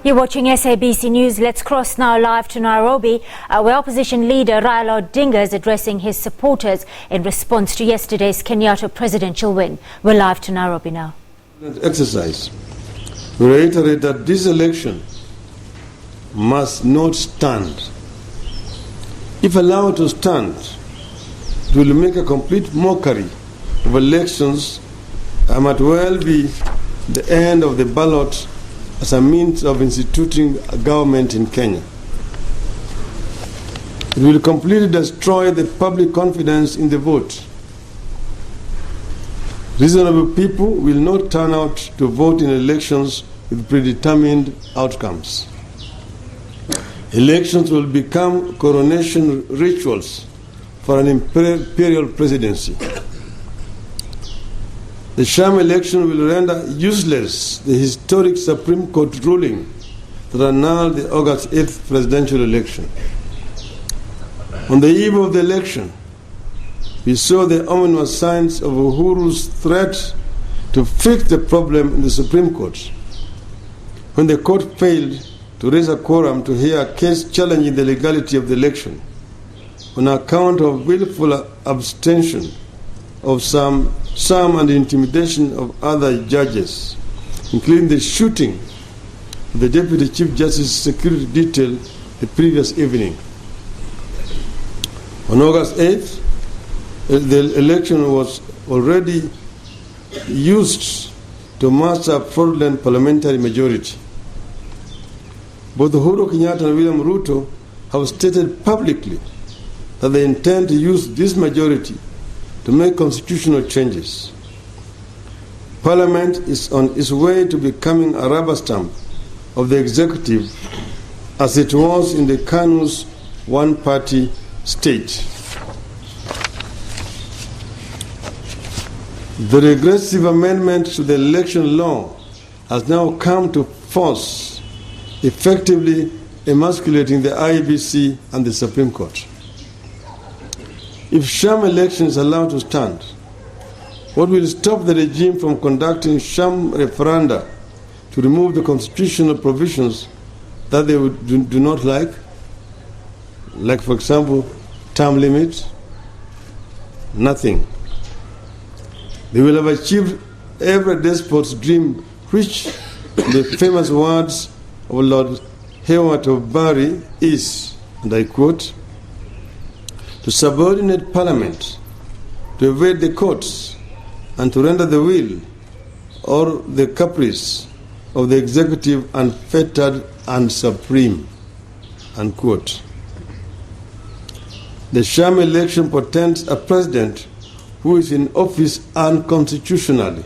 You're watching SABC News. Let's cross now live to Nairobi, where opposition leader Raila Odinga is addressing his supporters in response to yesterday's Kenyatta presidential win. We're live to Nairobi now. Exercise. We reiterate that this election must not stand. If allowed to stand, it will make a complete mockery of elections and might well be the end of the ballot as a means of instituting a government in Kenya. It will completely destroy the public confidence in the vote. Reasonable people will not turn out to vote in elections with predetermined outcomes. Elections will become coronation rituals for an imperial presidency. The sham election will render useless the historic Supreme Court ruling that annulled the August 8th presidential election. On the eve of the election, we saw the ominous signs of Uhuru's threat to fix the problem in the Supreme Court, when the court failed to raise a quorum to hear a case challenging the legality of the election on account of willful abstention of some and the intimidation of other judges, including the shooting of the Deputy Chief Justice's security detail the previous evening. On August 8th, the election was already used to muster a fraudulent parliamentary majority. Both Uhuru Kenyatta and William Ruto have stated publicly that they intend to use this majority to make constitutional changes. Parliament is on its way to becoming a rubber stamp of the executive, as it was in the KANU's one-party state. The regressive amendment to the election law has now come to force, effectively emasculating the IEBC and the Supreme Court. If sham elections is allowed to stand, what will stop the regime from conducting sham referenda to remove the constitutional provisions that they do not like? Like, for example, term limits? Nothing. They will have achieved every despot's dream, which, in the famous words of Lord Hewart of Barry, is, and I quote, to subordinate Parliament, to evade the courts, and to render the will or the caprice of the executive unfettered and supreme, unquote. The sham election portends a president who is in office unconstitutionally.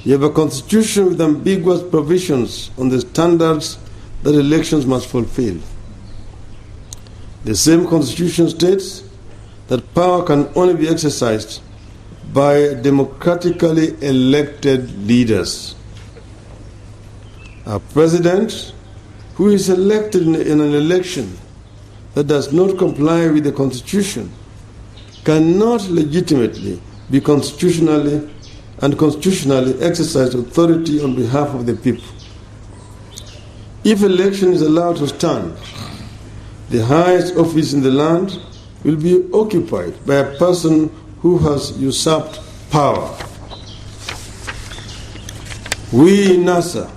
You have a constitution with ambiguous provisions on the standards that elections must fulfill. The same constitution states that power can only be exercised by democratically elected leaders. A president who is elected in an election that does not comply with the constitution cannot legitimately be constitutionally exercise authority on behalf of the people. If election is allowed to stand, the highest office in the land will be occupied by a person who has usurped power. We in NASA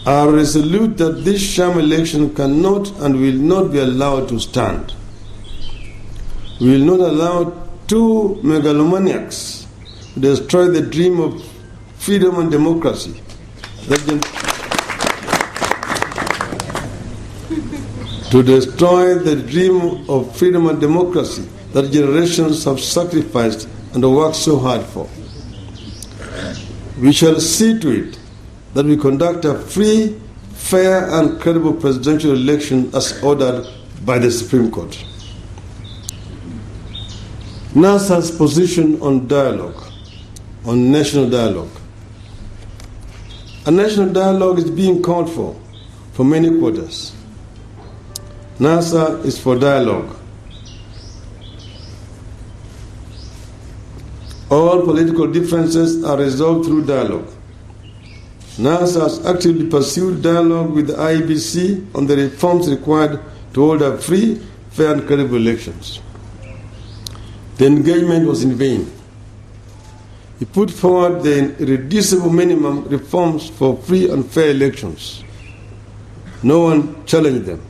are resolute that this sham election cannot and will not be allowed to stand. We will not allow two megalomaniacs to destroy the dream of freedom and democracy that generations have sacrificed and worked so hard for. We shall see to it that we conduct a free, fair, and credible presidential election as ordered by the Supreme Court. NASA's position on dialogue, on national dialogue. A national dialogue is being called for many quarters. NASA is for dialogue. All political differences are resolved through dialogue. NASA has actively pursued dialogue with the IEBC on the reforms required to hold a free, fair and credible elections. The engagement was in vain. He put forward the irreducible minimum reforms for free and fair elections. No one challenged them.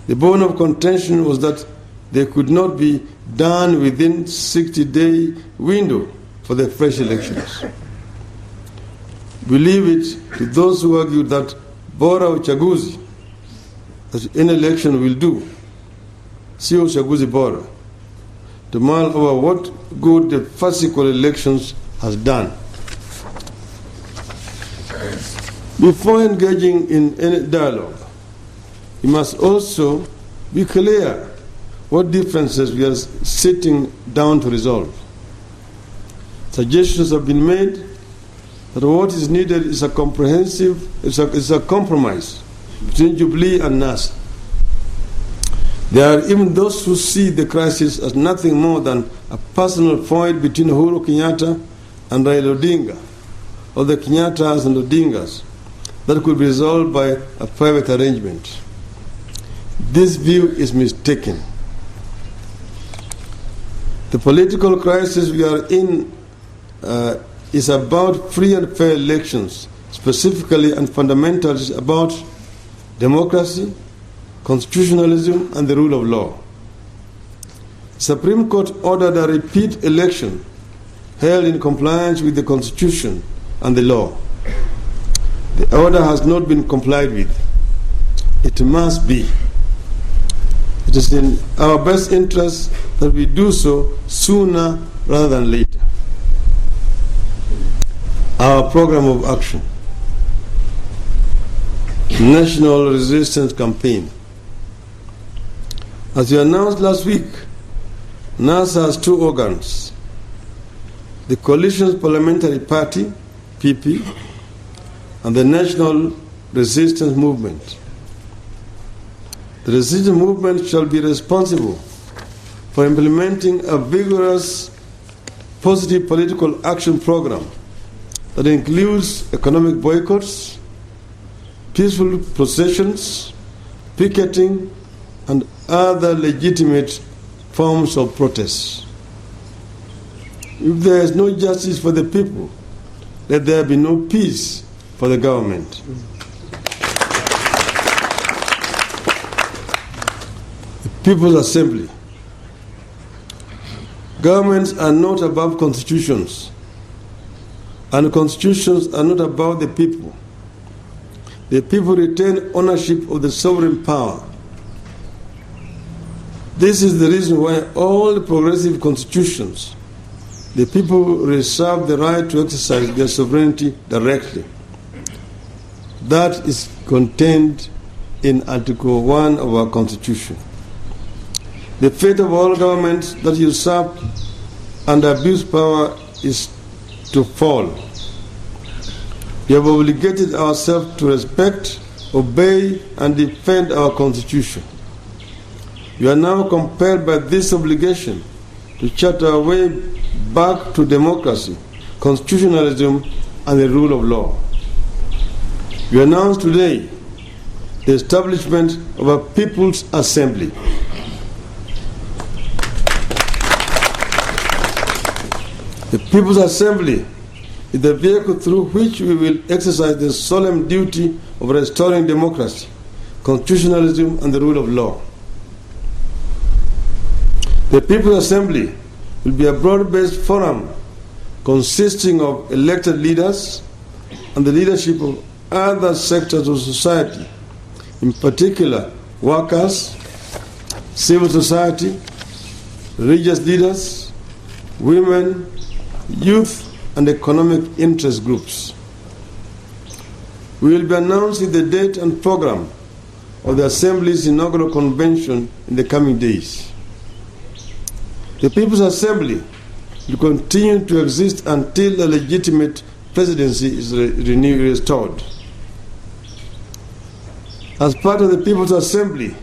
The bone of contention was that they could not be done within 60-day window for the fresh elections. We leave it to those who argue that bora uchaguzi, as any election will do, sio uchaguzi bora, to mull over what good the farcical elections has done. Before engaging in any dialogue, we must also be clear what differences we are sitting down to resolve. Suggestions have been made that what is needed is a compromise between Jubilee and NASA. There are even those who see the crisis as nothing more than a personal fight between Uhuru Kenyatta and Raila Odinga, or the Kenyattas and Odingas, that could be resolved by a private arrangement. This view is mistaken. The political crisis we are in is about free and fair elections, specifically and fundamentally about democracy, constitutionalism, and the rule of law. The Supreme Court ordered a repeat election held in compliance with the Constitution and the law. The order has not been complied with. It must be. It is in our best interest that we do so sooner rather than later. Our program of action, National Resistance Campaign. As we announced last week, NASA has two organs: the Coalition's Parliamentary Party, PP, and the National Resistance Movement. The resistance movement shall be responsible for implementing a vigorous, positive political action program that includes economic boycotts, peaceful processions, picketing, and other legitimate forms of protest. If there is no justice for the people, let there be no peace for the government. The People's Assembly. Governments are not above constitutions, and constitutions are not about the people. The people retain ownership of the sovereign power. This is the reason why all progressive constitutions, the people reserve the right to exercise their sovereignty directly. That is contained in Article 1 of our Constitution. The fate of all governments that usurp and abuse power is to fall. We have obligated ourselves to respect, obey, and defend our Constitution. We are now compelled by this obligation to chart our way back to democracy, constitutionalism, and the rule of law. We announce today the establishment of a People's Assembly. The People's Assembly is the vehicle through which we will exercise the solemn duty of restoring democracy, constitutionalism, and the rule of law. The People's Assembly will be a broad-based forum consisting of elected leaders and the leadership of other sectors of society, in particular workers, civil society, religious leaders, women, youth, and economic interest groups. We will be announcing the date and program of the Assembly's inaugural convention in the coming days. The People's Assembly will continue to exist until a legitimate presidency is restored. As part of the People's Assembly,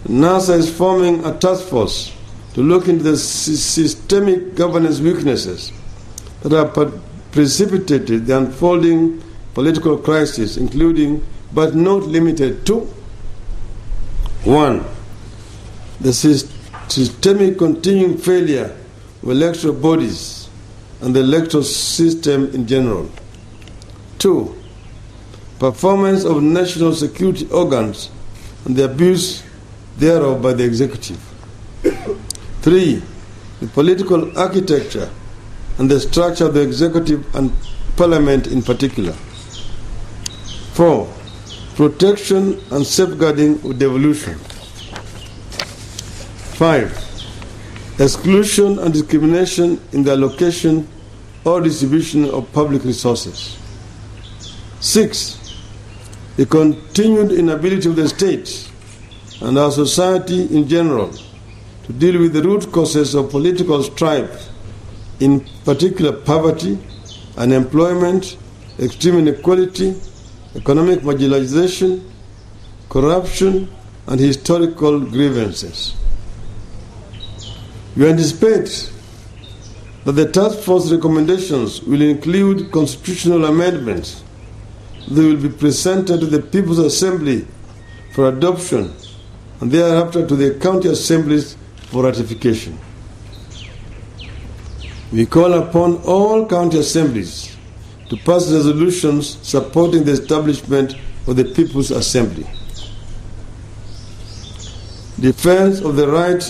NASA is forming a task force to look into the systemic governance weaknesses that have precipitated the unfolding political crises, including but not limited to: 1. The systemic continuing failure of electoral bodies and the electoral system in general. 2. Performance of national security organs and the abuse thereof by the executive. 3. The political architecture and the structure of the executive and parliament in particular. 4. Protection and safeguarding of devolution. 5. Exclusion and discrimination in the allocation or distribution of public resources. 6. The continued inability of the state and our society in general to deal with the root causes of political strife, in particular poverty, unemployment, extreme inequality, economic marginalization, corruption, and historical grievances. We anticipate that the task force recommendations will include constitutional amendments that will be presented to the People's Assembly for adoption and thereafter to the county assemblies for ratification. We call upon all county assemblies to pass resolutions supporting the establishment of the People's Assembly. Defense of the right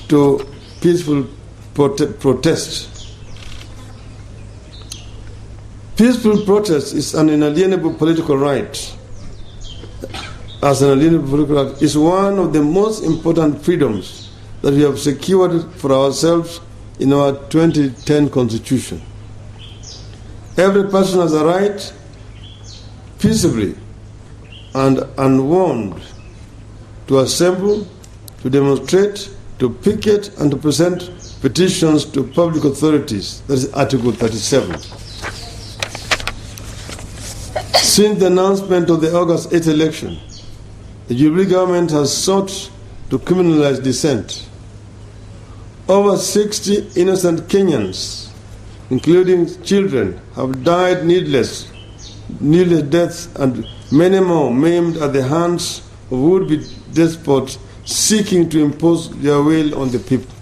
to peaceful protest. Peaceful protest is an inalienable political right. As an inalienable political right, is one of the most important freedoms that we have secured for ourselves in our 2010 Constitution. Every person has a right peaceably and unwarned to assemble, to demonstrate, to picket, and to present petitions to public authorities. That is Article 37. Since the announcement of the August 8th election, the Jubilee government has sought to criminalize dissent. Over 60 innocent Kenyans, including children, have died needless deaths, and many more maimed at the hands of would-be despots seeking to impose their will on the people.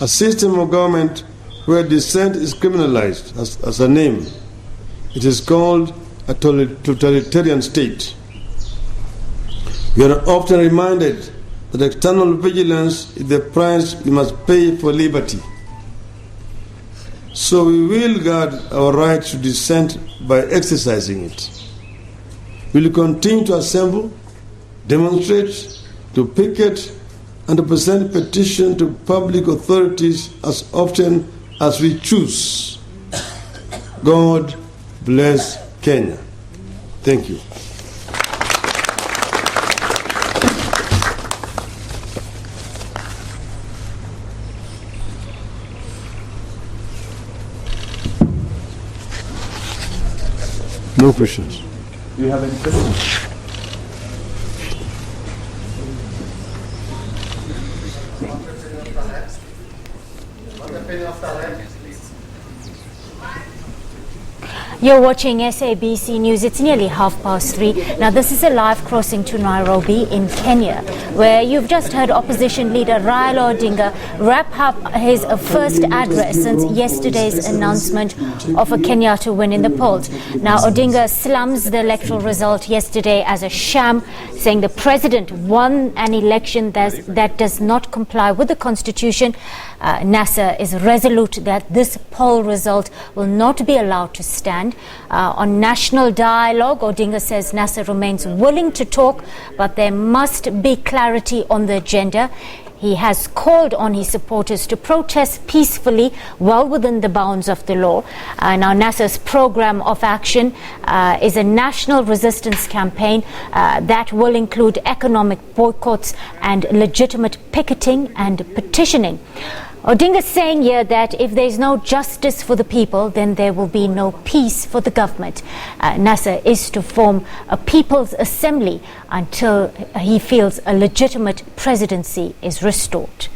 A system of government where dissent is criminalized as a name. It is called a totalitarian state. We are often reminded that external vigilance is the price we must pay for liberty. So we will guard our right to dissent by exercising it. We will continue to assemble, demonstrate, to picket, and to present petition to public authorities as often as we choose. God bless Kenya. Thank you. No questions. Do you have any questions? You're watching SABC News. It's nearly 3:30. Now, this is a live crossing to Nairobi in Kenya, where you've just heard opposition leader Raila Odinga wrap up his first address since yesterday's announcement of a Kenyatta win in the polls. Now, Odinga slums the electoral result yesterday as a sham, saying the president won an election that does not comply with the constitution. NASA is resolute that this poll result will not be allowed to stand. On national dialogue, Odinga says NASA remains willing to talk, but there must be clarity on the agenda. He has called on his supporters to protest peacefully, well within the bounds of the law. Now, NASA's program of action is a national resistance campaign that will include economic boycotts and legitimate picketing and petitioning. Odinga is saying here that if there is no justice for the people, then there will be no peace for the government. NASA is to form a people's assembly until he feels a legitimate presidency is restored.